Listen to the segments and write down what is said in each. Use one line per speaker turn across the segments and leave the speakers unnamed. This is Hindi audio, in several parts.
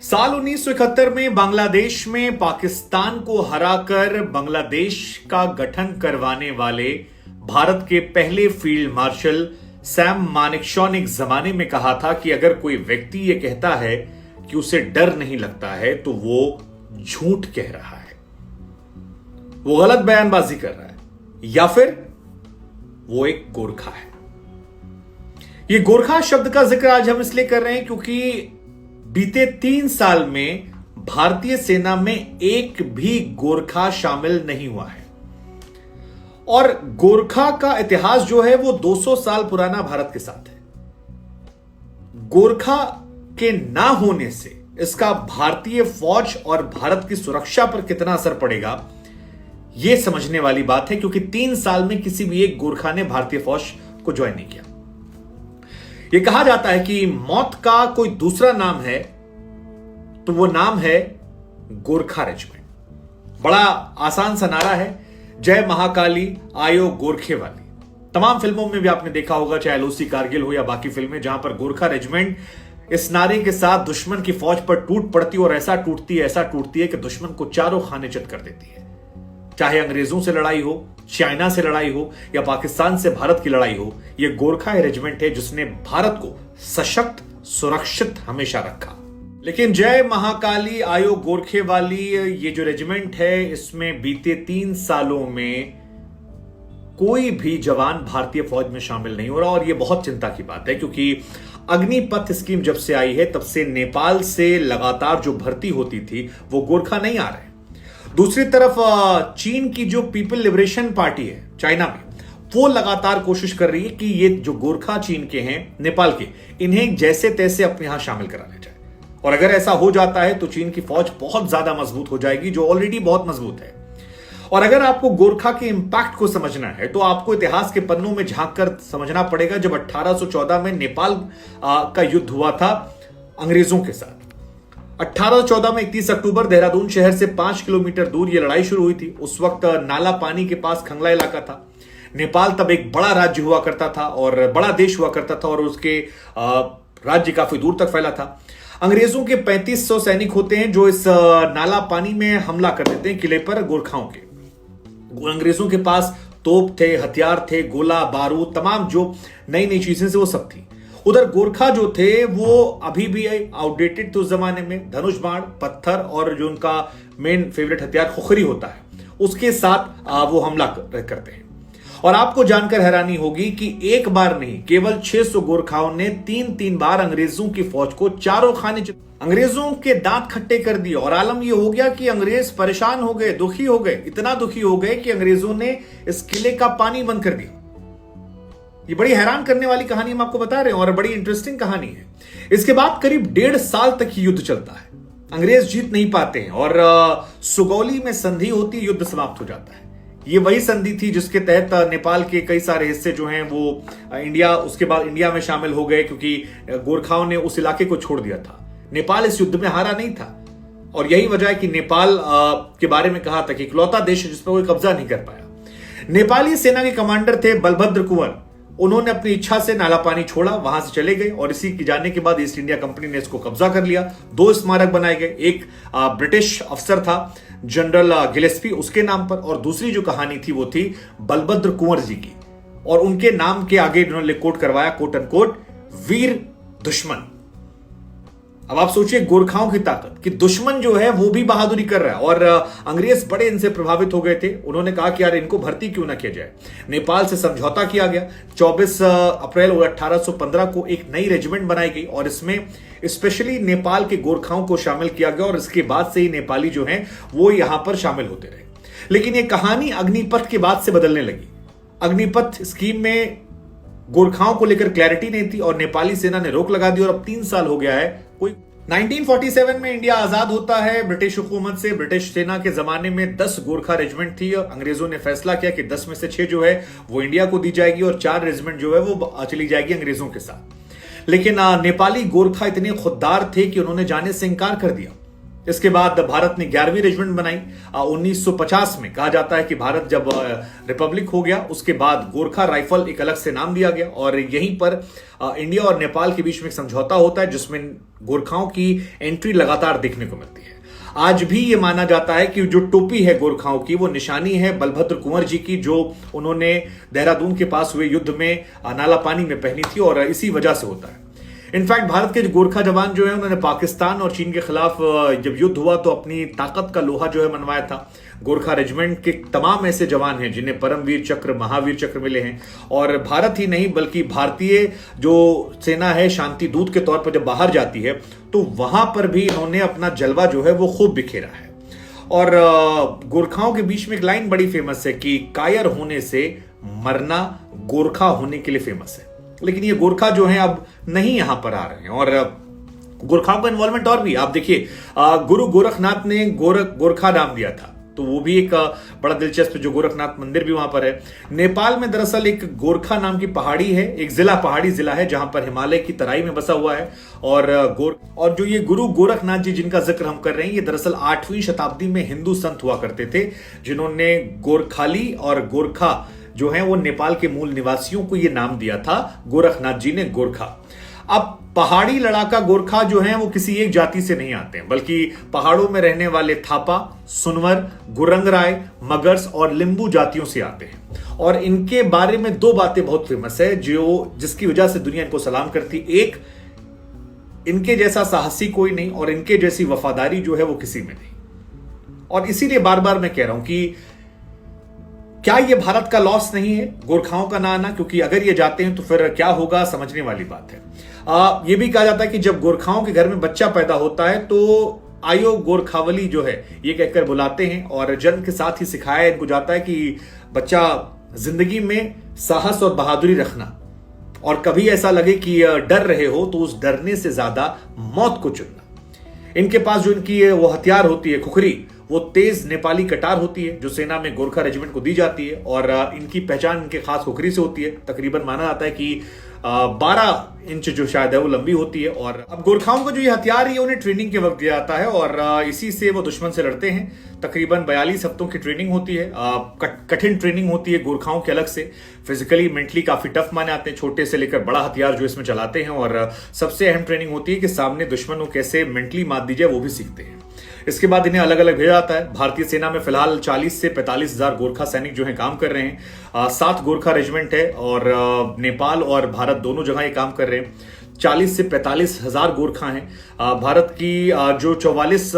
साल 1971 में बांग्लादेश में पाकिस्तान को हराकर बांग्लादेश का गठन करवाने वाले भारत के पहले फील्ड मार्शल सैम मानेकशॉ ने एक जमाने में कहा था कि अगर कोई व्यक्ति यह कहता है कि उसे डर नहीं लगता है तो वो झूठ कह रहा है, वो गलत बयानबाजी कर रहा है या फिर वो एक गोरखा है। ये गोरखा शब्द का जिक्र आज हम इसलिए कर रहे हैं क्योंकि बीते 3 साल में भारतीय सेना में एक भी गोरखा शामिल नहीं हुआ है और गोरखा का इतिहास जो है वो 200 साल पुराना भारत के साथ है। गोरखा के ना होने से इसका भारतीय फौज और भारत की सुरक्षा पर कितना असर पड़ेगा यह समझने वाली बात है, क्योंकि 3 साल में किसी भी एक गोरखा ने भारतीय फौज को ज्वाइन नहीं किया। यह कहा जाता है कि मौत का कोई दूसरा नाम है तो वो नाम है गोरखा रेजिमेंट। बड़ा आसान सा नारा है, जय महाकाली आयो गोरखे वाली। तमाम फिल्मों में भी आपने देखा होगा, चाहे एलओसी कारगिल हो या बाकी फिल्में, जहां पर गोरखा रेजिमेंट इस नारे के साथ दुश्मन की फौज पर टूट पड़ती और ऐसा टूटती है कि दुश्मन को चारों खाने चित कर देती है। चाहे अंग्रेजों से लड़ाई हो, चाइना से लड़ाई हो या पाकिस्तान से भारत की लड़ाई हो, यह गोरखा रेजिमेंट है जिसने भारत को सशक्त सुरक्षित हमेशा रखा। लेकिन जय महाकाली आयो गोरखे वाली ये जो रेजिमेंट है, इसमें बीते 3 सालों में कोई भी जवान भारतीय फौज में शामिल नहीं हो रहा और यह बहुत चिंता की बात है, क्योंकि अग्निपथ स्कीम जब से आई है तब से नेपाल से लगातार जो भर्ती होती थी वो गोरखा नहीं आ रहे। दूसरी तरफ चीन की जो पीपल लिबरेशन पार्टी है चाइना में, वो लगातार कोशिश कर रही है कि ये जो गोरखा चीन के हैं, नेपाल के, इन्हें जैसे तैसे अपने यहां शामिल करा लिया जाए। और अगर ऐसा हो जाता है तो चीन की फौज बहुत ज्यादा मजबूत हो जाएगी, जो ऑलरेडी बहुत मजबूत है। और अगर आपको गोरखा के इंपैक्ट को समझना है तो आपको इतिहास के पन्नों में झांक कर समझना पड़ेगा। जब 1814 में नेपाल का युद्ध हुआ था अंग्रेजों के साथ, 1814 में 31 अक्टूबर देहरादून शहर से 5 किलोमीटर दूर यह लड़ाई शुरू हुई थी। उस वक्त नाला पानी के पास खंगला इलाका था। नेपाल तब एक बड़ा राज्य हुआ करता था और बड़ा देश हुआ करता था और उसके राज्य काफी दूर तक फैला था। अंग्रेजों के 3500 सैनिक होते हैं जो इस नाला पानी में हमला कर देते हैं किले पर गोरखाओं के। अंग्रेजों के पास तोप थे, हथियार थे, गोला बारूद, तमाम जो नई नई चीजें से वो सब थी। उधर गोरखा जो थे वो अभी भी आउटडेटेड थे उस जमाने में। धनुष बाण, पत्थर और जो उनका मेन फेवरेट हथियार खुखरी होता है, उसके साथ वो हमला करते हैं। और आपको जानकर हैरानी होगी कि एक बार नहीं, केवल 600 गोरखाओं ने 3 बार अंग्रेजों की फौज को चारों खाने अंग्रेजों के दांत खट्टे कर दिए। और आलम यह हो गया कि अंग्रेज परेशान हो गए, दुखी हो गए, इतना दुखी हो गए कि अंग्रेजों ने इस किले का पानी बंद कर दिया। ये बड़ी हैरान करने वाली कहानी हम आपको बता रहे हैं और बड़ी इंटरेस्टिंग कहानी है। इसके बाद करीब 1.5 साल तक युद्ध चलता है, अंग्रेज जीत नहीं पाते हैं और सुगौली में संधि होती, युद्ध समाप्त हो जाता है। ये वही संधि थी जिसके तहत नेपाल के कई सारे हिस्से जो हैं वो इंडिया, उसके बाद इंडिया में शामिल हो गए, क्योंकि गोरखाओं ने उस इलाके को छोड़ दिया था। नेपाल इस युद्ध में हारा नहीं था और यही वजह है कि नेपाल के बारे में कहा था कि इकलौता देश है जिस पर कोई कब्जा नहीं कर पाया। नेपाली सेना के कमांडर थे बलभद्र कुंवर। उन्होंने अपनी इच्छा से नाला पानी छोड़ा, वहां से चले गए और इसी की जाने के बाद ईस्ट इंडिया कंपनी ने इसको कब्जा कर लिया। 2 स्मारक बनाए गए, एक ब्रिटिश अफसर था जनरल गिलेस्पी, उसके नाम पर, और दूसरी जो कहानी थी वो थी बलभद्र कुंवर जी की, और उनके नाम के आगे उन्होंने कोट करवाया, कोट एंड कोट, वीर दुश्मन। अब आप सोचिए गोरखाओं की ताकत कि दुश्मन जो है वो भी बहादुरी कर रहा है। और अंग्रेज बड़े इनसे प्रभावित हो गए थे। उन्होंने कहा कि यार इनको भर्ती क्यों ना किया जाए। नेपाल से समझौता किया गया। 24 अप्रैल 1815 को एक नई रेजिमेंट बनाई गई और इसमें स्पेशली नेपाल के गोरखाओं को शामिल किया गया और इसके बाद से ही नेपाली जो हैं वो यहां पर शामिल होते रहे। लेकिन यह कहानी अग्निपथ के बाद से बदलने लगी। अग्निपथ स्कीम में गोरखाओं को लेकर क्लैरिटी नहीं थी और नेपाली सेना ने रोक लगा दी और अब 3 साल हो गया है। कोई 1947 में इंडिया आजाद होता है ब्रिटिश हुकूमत से। ब्रिटिश सेना के जमाने में 10 गोरखा रेजिमेंट थी। अंग्रेजों ने फैसला किया कि 10 में से 6 जो है वो इंडिया को दी जाएगी और 4 रेजिमेंट जो है वो चली जाएगी अंग्रेजों के साथ। लेकिन नेपाली गोरखा इतने खुददार थे कि उन्होंने जाने से इंकार कर दिया। इसके बाद भारत ने 11वीं रेजिमेंट बनाई 1950 में। कहा जाता है कि भारत जब रिपब्लिक हो गया उसके बाद गोरखा राइफल एक अलग से नाम दिया गया और यहीं पर इंडिया और नेपाल के बीच में एक समझौता होता है जिसमें गोरखाओं की एंट्री लगातार देखने को मिलती है। आज भी ये माना जाता है कि जो टोपी है गोरखाओं की वो निशानी है बलभद्र कुंवर जी की, जो उन्होंने देहरादून के पास हुए युद्ध में नाला पानी में पहनी थी और इसी वजह से होता है। इनफैक्ट भारत के गोरखा जवान जो है उन्होंने पाकिस्तान और चीन के खिलाफ जब युद्ध हुआ तो अपनी ताकत का लोहा जो है मनवाया था। गोरखा रेजिमेंट के तमाम ऐसे जवान हैं जिन्हें परमवीर चक्र, महावीर चक्र मिले हैं और भारत ही नहीं बल्कि भारतीय जो सेना है शांति दूत के तौर पर जब बाहर जाती है तो वहां पर भी इन्होंने अपना जलवा जो है वो खूब बिखेरा है। और गोरखाओं के बीच में एक लाइन बड़ी फेमस है कि कायर होने से मरना गोरखा होने के लिए फेमस है। लेकिन ये गोरखा जो है अब नहीं यहां पर आ रहे हैं और गोरखाओं का इन्वॉल्वमेंट और भी आप देखिए, गुरु गोरखनाथ ने गोरखा नाम दिया था तो वो भी एक बड़ा दिलचस्प, जो गोरखनाथ मंदिर भी वहां पर है। नेपाल में दरअसल एक गोरखा नाम की पहाड़ी है, एक जिला पहाड़ी जिला है जहां पर हिमालय की तराई में बसा हुआ है और जो ये गुरु गोरखनाथ जी जिनका जिक्र हम कर रहे हैं ये दरअसल 8वीं शताब्दी में हिंदू संत हुआ करते थे जिन्होंने गोरखाली और गोरखा जो है वो नेपाल के मूल निवासियों को ये नाम दिया था। गोरखनाथ जी ने गोरखा। अब पहाड़ी लड़ाका गोरखा जो है वो किसी एक जाति से नहीं आते हैं बल्कि पहाड़ों में रहने वाले थापा, सुनवर, गुरंगराय, मगर्स और लिंबू जातियों से आते हैं। और इनके बारे में दो बातें बहुत फेमस है जिसकी वजह से दुनिया इनको सलाम करती। एक, इनके जैसा साहसी कोई नहीं और इनके जैसी वफादारी जो है वो किसी में नहीं। और इसीलिए बार बार मैं कह रहा हूं कि क्या ये भारत का लॉस नहीं है गोरखाओं का ना आना, क्योंकि अगर ये जाते हैं तो फिर क्या होगा समझने वाली बात है। ये भी कहा जाता है कि जब गोरखाओं के घर में बच्चा पैदा होता है तो आयो गोरखावली जो है ये कहकर बुलाते हैं और जन्म के साथ ही सिखाया इनको जाता है कि बच्चा जिंदगी में साहस और बहादुरी रखना और कभी ऐसा लगे कि डर रहे हो तो उस डरने से ज्यादा मौत को चुनना। इनके पास जो इनकी वो हथियार होती है खुखरी, वो तेज नेपाली कटार होती है जो सेना में गोरखा रेजिमेंट को दी जाती है और इनकी पहचान इनके खास खुखरी से होती है। तकरीबन माना जाता है कि 12 इंच जो शायद है वो लंबी होती है। और अब गोरखाओं को जो ये हथियार है उन्हें ट्रेनिंग के वक्त दिया जाता है और इसी से वो दुश्मन से लड़ते हैं। तकरीबन 42 हफ्तों की ट्रेनिंग होती है। कठिन ट्रेनिंग होती है गोरखाओं के अलग से, फिजिकली मेंटली काफी टफ माने आते हैं, छोटे से लेकर बड़ा हथियार जो इसमें चलाते हैं। और सबसे अहम ट्रेनिंग होती है कि सामने दुश्मन को कैसे मेंटली मात दी जाए वो भी सीखते हैं। इसके बाद इन्हें अलग अलग भेजा जाता है। भारतीय सेना में फिलहाल 40 से 45 हजार गोरखा सैनिक जो हैं काम कर रहे हैं। 7 गोरखा रेजिमेंट है और नेपाल और भारत दोनों जगह ये काम कर रहे हैं। 40 से 45 हजार गोरखा हैं। भारत की जो 44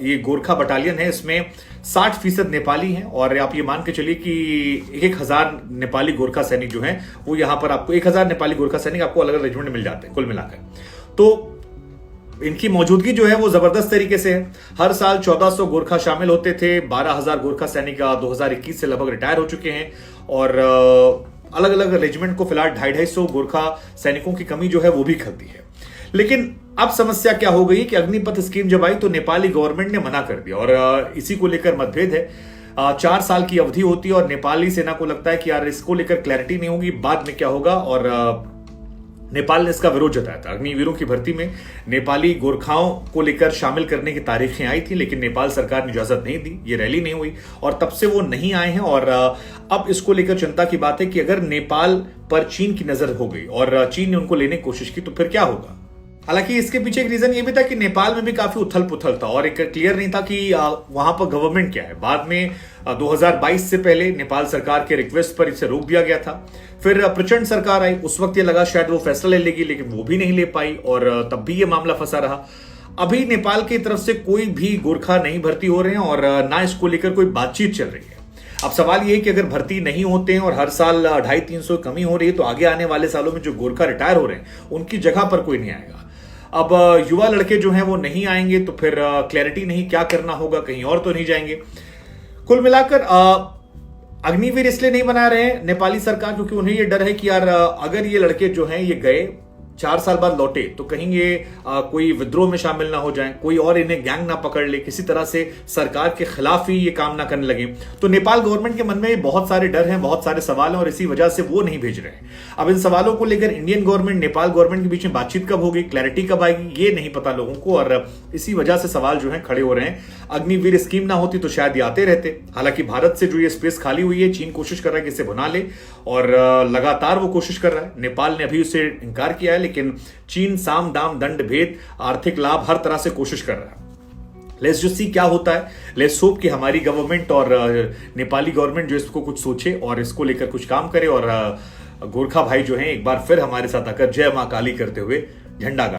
ये गोरखा बटालियन है इसमें 60% नेपाली हैं और आप ये मान के चलिए कि 1000 नेपाली गोरखा सैनिक जो हैं वो यहां पर आपको 1000 नेपाली गोरखा सैनिक आपको अलग अलग रेजिमेंट में मिल जाते हैं कुल मिलाकर। तो इनकी मौजूदगी जो है वो जबरदस्त तरीके से है। हर साल 1400 गोरखा शामिल होते थे। 12,000 गोरखा सैनिक 2021 से लगभग रिटायर हो चुके हैं और अलग अलग रेजिमेंट को फिलहाल 250 गोरखा सैनिकों की कमी जो है वो भी खलती है। लेकिन अब समस्या क्या हो गई कि अग्निपथ स्कीम जब आई तो नेपाली गवर्नमेंट ने मना कर दिया और इसी को लेकर मतभेद है। 4 साल की अवधि होती है और नेपाली सेना को लगता है कि यार इसको लेकर क्लैरिटी नहीं होगी, बाद में क्या होगा, और नेपाल ने इसका विरोध जताया था। अग्निवीरों की भर्ती में नेपाली गोरखाओं को लेकर शामिल करने की तारीखें आई थी लेकिन नेपाल सरकार ने इजाजत नहीं दी, ये रैली नहीं हुई और तब से वो नहीं आए हैं। और अब इसको लेकर चिंता की बात है कि अगर नेपाल पर चीन की नजर हो गई और चीन ने उनको लेने की कोशिश की तो फिर क्या होगा। हालांकि इसके पीछे एक रीजन ये भी था कि नेपाल में भी काफी उथल पुथल था और एक क्लियर नहीं था कि वहां पर गवर्नमेंट क्या है। बाद में 2022 से पहले नेपाल सरकार के रिक्वेस्ट पर इसे रोक दिया गया था। फिर प्रचंड सरकार आई, उस वक्त ये लगा शायद वो फैसला ले लेगी लेकिन वो भी नहीं ले पाई और तब भी ये मामला फंसा रहा। अभी नेपाल की तरफ से कोई भी गोरखा नहीं भर्ती हो रहे हैं और ना इसको लेकर कोई बातचीत चल रही है। अब सवाल ये है कि अगर भर्ती नहीं होते हैं और हर साल 250-300 कमी हो रही है तो आगे आने वाले सालों में जो गोरखा रिटायर हो रहे हैं उनकी जगह पर कोई नहीं आएगा। अब युवा लड़के जो हैं वो नहीं आएंगे तो फिर क्लैरिटी नहीं क्या करना होगा, कहीं और तो नहीं जाएंगे। कुल मिलाकर अग्निवीर इसलिए नहीं बना रहे हैं नेपाली सरकार क्योंकि उन्हें ये डर है कि यार अगर ये लड़के जो हैं ये गए 4 साल बाद लौटे तो कहीं ये कोई विद्रोह में शामिल ना हो जाएं, कोई और इन्हें गैंग ना पकड़ ले, किसी तरह से सरकार के खिलाफ ही ये काम ना करने लगे। तो नेपाल गवर्नमेंट के मन में बहुत सारे डर हैं, बहुत सारे सवाल हैं और इसी वजह से वो नहीं भेज रहे हैं। अब इन सवालों को लेकर इंडियन गवर्नमेंट नेपाल गवर्नमेंट के बीच में बातचीत कब होगी, क्लैरिटी कब आएगी, ये नहीं पता लोगों को और इसी वजह से सवाल जो है खड़े हो रहे हैं। अग्निवीर स्कीम ना होती तो शायद ये आते रहते। हालांकि भारत से जो ये स्पेस खाली हुई है, चीन कोशिश कर रहा है कि इसे बना ले और लगातार वो कोशिश कर रहा है। नेपाल ने अभी उसे इनकार किया है, लेकिन चीन साम दाम दंड भेद आर्थिक लाभ हर तरह से कोशिश कर रहा है। लेट्स जस्ट सी क्या होता है। लेट्स होप कि हमारी गवर्नमेंट और नेपाली गवर्नमेंट जो इसको कुछ सोचे और इसको लेकर कुछ काम करे और गोरखा भाई जो हैं एक बार फिर हमारे साथ आकर जय मां काली करते हुए झंडा गाड़े।